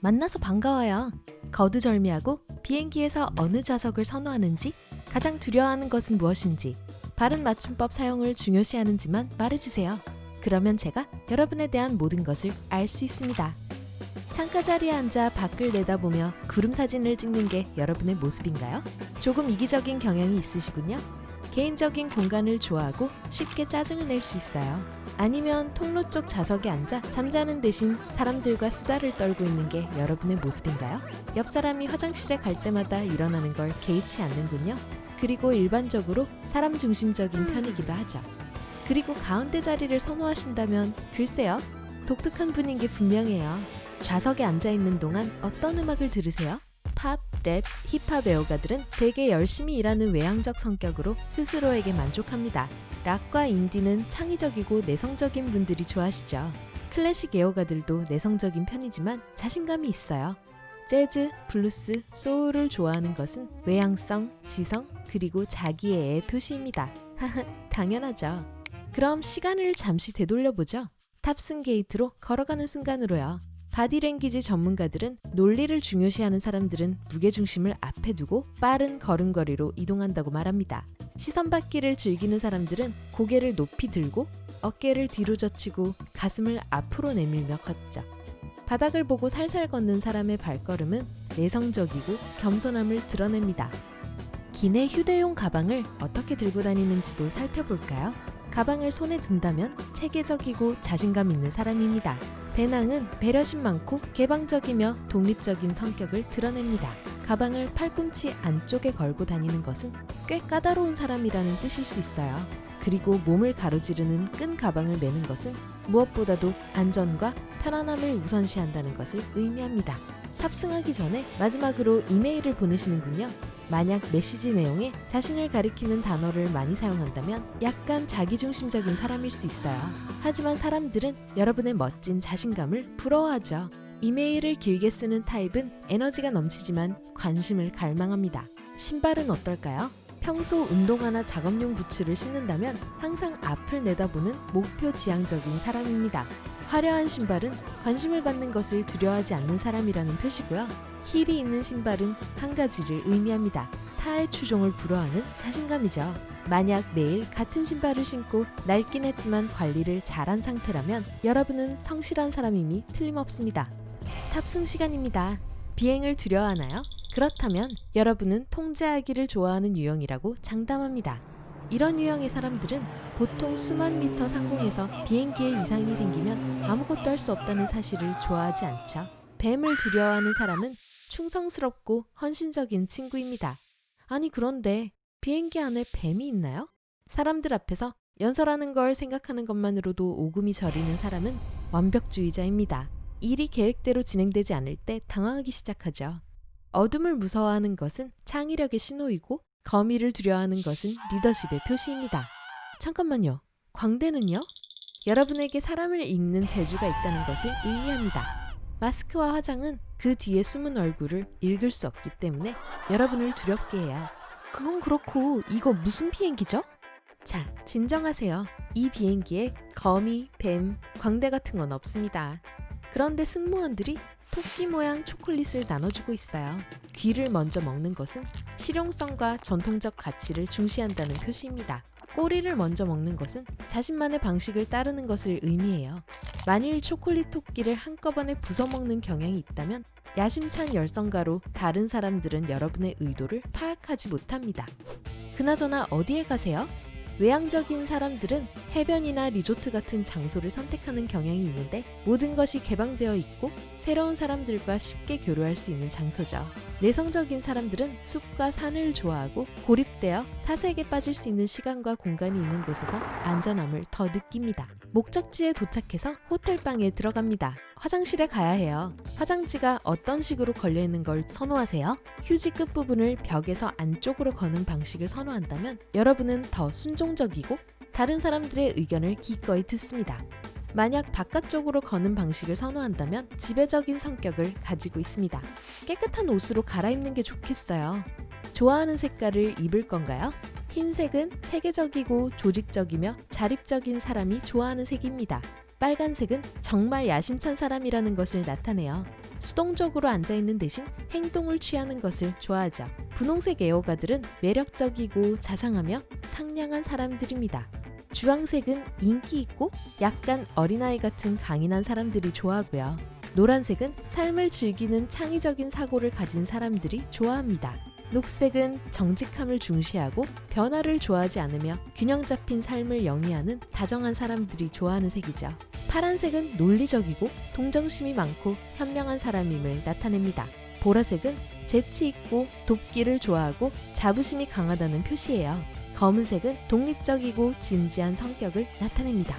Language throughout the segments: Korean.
만나서 반가워요. 거두절미하고 비행기에서 어느 좌석을 선호하는지, 가장 두려워하는 것은 무엇인지, 바른 맞춤법 사용을 중요시하는지만 말해주세요. 그러면 제가 여러분에 대한 모든 것을 알 수 있습니다. 창가 자리에 앉아 밖을 내다보며 구름 사진을 찍는 게 여러분의 모습인가요? 조금 이기적인 경향이 있으시군요. 개인적인 공간을 좋아하고 쉽게 짜증을 낼 수 있어요. 아니면 통로 쪽 좌석에 앉아 잠자는 대신 사람들과 수다를 떨고 있는 게 여러분의 모습인가요? 옆 사람이 화장실에 갈 때마다 일어나는 걸 개의치 않는군요. 그리고 일반적으로 사람 중심적인 편이기도 하죠. 그리고 가운데 자리를 선호하신다면 글쎄요, 독특한 분인 게 분명해요. 좌석에 앉아있는 동안 어떤 음악을 들으세요? 팝, 랩, 힙합 애호가들은 되게 열심히 일하는 외향적 성격으로 스스로에게 만족합니다. 락과 인디는 창의적이고 내성적인 분들이 좋아하시죠. 클래식 애호가들도 내성적인 편이지만 자신감이 있어요. 재즈, 블루스, 소울을 좋아하는 것은 외향성, 지성, 그리고 자기애의 표시입니다. 당연하죠. 그럼 시간을 잠시 되돌려보죠. 탑승 게이트로 걸어가는 순간으로요. 바디랭귀지 전문가들은 논리를 중요시하는 사람들은 무게중심을 앞에 두고 빠른 걸음걸이로 이동한다고 말합니다. 시선받기를 즐기는 사람들은 고개를 높이 들고 어깨를 뒤로 젖히고 가슴을 앞으로 내밀며 걷죠. 바닥을 보고 살살 걷는 사람의 발걸음은 내성적이고 겸손함을 드러냅니다. 기내 휴대용 가방을 어떻게 들고 다니는지도 살펴볼까요? 가방을 손에 든다면 체계적이고 자신감 있는 사람입니다. 배낭은 배려심 많고 개방적이며 독립적인 성격을 드러냅니다. 가방을 팔꿈치 안쪽에 걸고 다니는 것은 꽤 까다로운 사람이라는 뜻일 수 있어요. 그리고 몸을 가로지르는 끈 가방을 메는 것은 무엇보다도 안전과 편안함을 우선시한다는 것을 의미합니다. 탑승하기 전에 마지막으로 이메일을 보내시는군요. 만약 메시지 내용에 자신을 가리키는 단어를 많이 사용한다면 약간 자기중심적인 사람일 수 있어요. 하지만 사람들은 여러분의 멋진 자신감을 부러워하죠. 이메일을 길게 쓰는 타입은 에너지가 넘치지만 관심을 갈망합니다. 신발은 어떨까요? 평소 운동화나 작업용 부츠를 신는다면 항상 앞을 내다보는 목표 지향적인 사람입니다. 화려한 신발은 관심을 받는 것을 두려워하지 않는 사람이라는 표시고요. 힐이 있는 신발은 한 가지를 의미합니다. 타의 추종을 불허하는 자신감이죠. 만약 매일 같은 신발을 신고 낡긴 했지만 관리를 잘한 상태라면 여러분은 성실한 사람임이 틀림없습니다. 탑승 시간입니다. 비행을 두려워하나요? 그렇다면 여러분은 통제하기를 좋아하는 유형이라고 장담합니다. 이런 유형의 사람들은 보통 수만 미터 상공에서 비행기에 이상이 생기면 아무것도 할 수 없다는 사실을 좋아하지 않죠. 뱀을 두려워하는 사람은 충성스럽고 헌신적인 친구입니다. 아니 그런데 비행기 안에 뱀이 있나요? 사람들 앞에서 연설하는 걸 생각하는 것만으로도 오금이 저리는 사람은 완벽주의자입니다. 일이 계획대로 진행되지 않을 때 당황하기 시작하죠. 어둠을 무서워하는 것은 창의력의 신호이고 거미를 두려워하는 것은 리더십의 표시입니다. 잠깐만요. 광대는요? 여러분에게 사람을 읽는 재주가 있다는 것을 의미합니다. 마스크와 화장은 그 뒤에 숨은 얼굴을 읽을 수 없기 때문에 여러분을 두렵게 해요. 그건 그렇고 이거 무슨 비행기죠? 자, 진정하세요. 이 비행기에 거미, 뱀, 광대 같은 건 없습니다. 그런데 승무원들이 토끼 모양 초콜릿을 나눠주고 있어요. 귀를 먼저 먹는 것은 실용성과 전통적 가치를 중시한다는 표시입니다. 꼬리를 먼저 먹는 것은 자신만의 방식을 따르는 것을 의미해요. 만일 초콜릿 토끼를 한꺼번에 부숴먹는 경향이 있다면 야심찬 열성가로 다른 사람들은 여러분의 의도를 파악하지 못합니다. 그나저나 어디에 가세요? 외향적인 사람들은 해변이나 리조트 같은 장소를 선택하는 경향이 있는데 모든 것이 개방되어 있고 새로운 사람들과 쉽게 교류할 수 있는 장소죠. 내성적인 사람들은 숲과 산을 좋아하고 고립되어 사색에 빠질 수 있는 시간과 공간이 있는 곳에서 안전함을 더 느낍니다. 목적지에 도착해서 호텔방에 들어갑니다. 화장실에 가야 해요. 화장지가 어떤 식으로 걸려있는 걸 선호하세요? 휴지 끝부분을 벽에서 안쪽으로 거는 방식을 선호한다면 여러분은 더 순종적이고 다른 사람들의 의견을 기꺼이 듣습니다. 만약 바깥쪽으로 거는 방식을 선호한다면 지배적인 성격을 가지고 있습니다. 깨끗한 옷으로 갈아입는 게 좋겠어요. 좋아하는 색깔을 입을 건가요? 흰색은 체계적이고 조직적이며 자립적인 사람이 좋아하는 색입니다. 빨간색은 정말 야심찬 사람이라는 것을 나타내요. 수동적으로 앉아있는 대신 행동을 취하는 것을 좋아하죠. 분홍색 애호가들은 매력적이고 자상하며 상냥한 사람들입니다. 주황색은 인기 있고 약간 어린아이 같은 강인한 사람들이 좋아하고요. 노란색은 삶을 즐기는 창의적인 사고를 가진 사람들이 좋아합니다. 녹색은 정직함을 중시하고 변화를 좋아하지 않으며 균형 잡힌 삶을 영위하는 다정한 사람들이 좋아하는 색이죠. 파란색은 논리적이고 동정심이 많고 현명한 사람임을 나타냅니다. 보라색은 재치 있고 돕기를 좋아하고 자부심이 강하다는 표시예요. 검은색은 독립적이고 진지한 성격을 나타냅니다.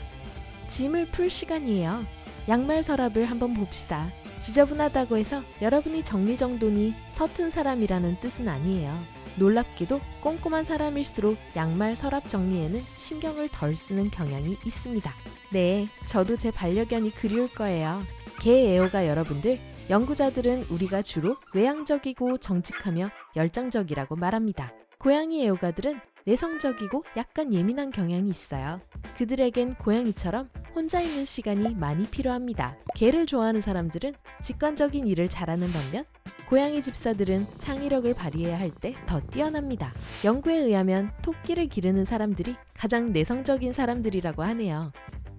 짐을 풀 시간이에요. 양말 서랍을 한번 봅시다. 지저분하다고 해서 여러분이 정리정돈이 서툰 사람이라는 뜻은 아니에요. 놀랍게도 꼼꼼한 사람일수록 양말 서랍 정리에는 신경을 덜 쓰는 경향이 있습니다. 네, 저도 제 반려견이 그리울 거예요. 개 애호가 여러분들, 연구자들은 우리가 주로 외향적이고 정직하며 열정적이라고 말합니다. 고양이 애호가들은 내성적이고 약간 예민한 경향이 있어요. 그들에겐 고양이처럼 혼자 있는 시간이 많이 필요합니다. 개를 좋아하는 사람들은 직관적인 일을 잘하는 반면 고양이 집사들은 창의력을 발휘해야 할 때 더 뛰어납니다. 연구에 의하면 토끼를 기르는 사람들이 가장 내성적인 사람들이라고 하네요.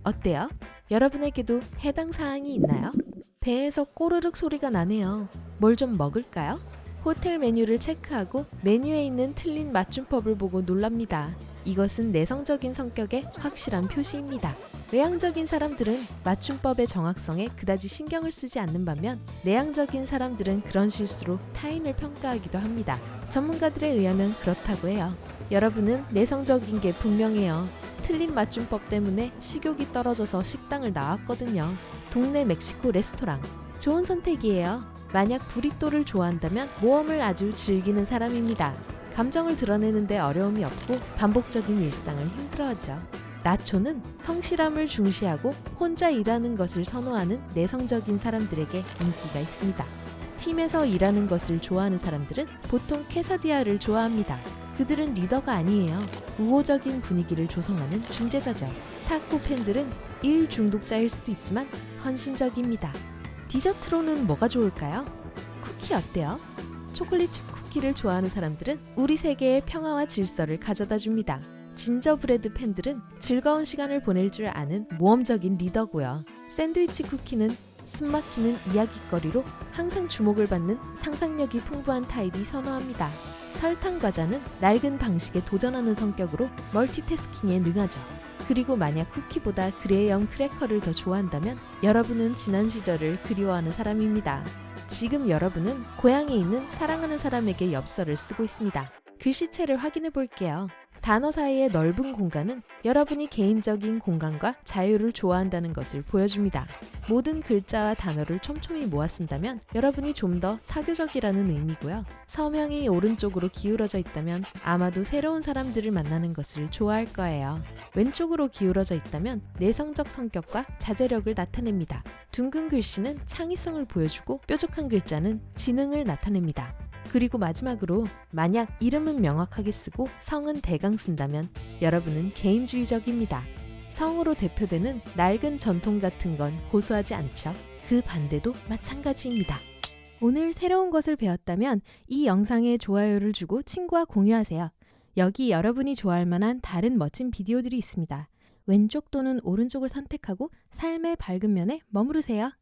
어때요? 여러분에게도 해당 사항이 있나요? 배에서 꼬르륵 소리가 나네요. 뭘 좀 먹을까요? 호텔 메뉴를 체크하고 메뉴에 있는 틀린 맞춤법을 보고 놀랍니다. 이것은 내성적인 성격의 확실한 표시입니다. 외향적인 사람들은 맞춤법의 정확성에 그다지 신경을 쓰지 않는 반면 내향적인 사람들은 그런 실수로 타인을 평가하기도 합니다. 전문가들에 의하면 그렇다고 해요. 여러분은 내성적인 게 분명해요. 틀린 맞춤법 때문에 식욕이 떨어져서 식당을 나왔거든요. 동네 멕시코 레스토랑. 좋은 선택이에요. 만약 브리또를 좋아한다면 모험을 아주 즐기는 사람입니다. 감정을 드러내는데 어려움이 없고 반복적인 일상을 힘들어하죠. 나초는 성실함을 중시하고 혼자 일하는 것을 선호하는 내성적인 사람들에게 인기가 있습니다. 팀에서 일하는 것을 좋아하는 사람들은 보통 퀘사디아를 좋아합니다. 그들은 리더가 아니에요. 우호적인 분위기를 조성하는 중재자죠. 타코 팬들은 일 중독자일 수도 있지만 헌신적입니다. 디저트로는 뭐가 좋을까요? 쿠키 어때요? 초콜릿 칩 쿠키를 좋아하는 사람들은 우리 세계의 평화와 질서를 가져다 줍니다. 진저브레드 팬들은 즐거운 시간을 보낼 줄 아는 모험적인 리더고요. 샌드위치 쿠키는 숨막히는 이야깃거리로 항상 주목을 받는 상상력이 풍부한 타입이 선호합니다. 설탕 과자는 낡은 방식에 도전하는 성격으로 멀티태스킹에 능하죠. 그리고 만약 쿠키보다 그레이엄 크래커를 더 좋아한다면 여러분은 지난 시절을 그리워하는 사람입니다. 지금 여러분은 고향에 있는 사랑하는 사람에게 엽서를 쓰고 있습니다. 글씨체를 확인해 볼게요. 단어 사이의 넓은 공간은 여러분이 개인적인 공간과 자유를 좋아한다는 것을 보여줍니다. 모든 글자와 단어를 촘촘히 모아 쓴다면 여러분이 좀 더 사교적이라는 의미고요. 서명이 오른쪽으로 기울어져 있다면 아마도 새로운 사람들을 만나는 것을 좋아할 거예요. 왼쪽으로 기울어져 있다면 내성적 성격과 자제력을 나타냅니다. 둥근 글씨는 창의성을 보여주고 뾰족한 글자는 지능을 나타냅니다. 그리고 마지막으로 만약 이름은 명확하게 쓰고 성은 대강 쓴다면 여러분은 개인주의적입니다. 성으로 대표되는 낡은 전통 같은 건 고수하지 않죠. 그 반대도 마찬가지입니다. 오늘 새로운 것을 배웠다면 이 영상에 좋아요를 주고 친구와 공유하세요. 여기 여러분이 좋아할 만한 다른 멋진 비디오들이 있습니다. 왼쪽 또는 오른쪽을 선택하고 삶의 밝은 면에 머무르세요.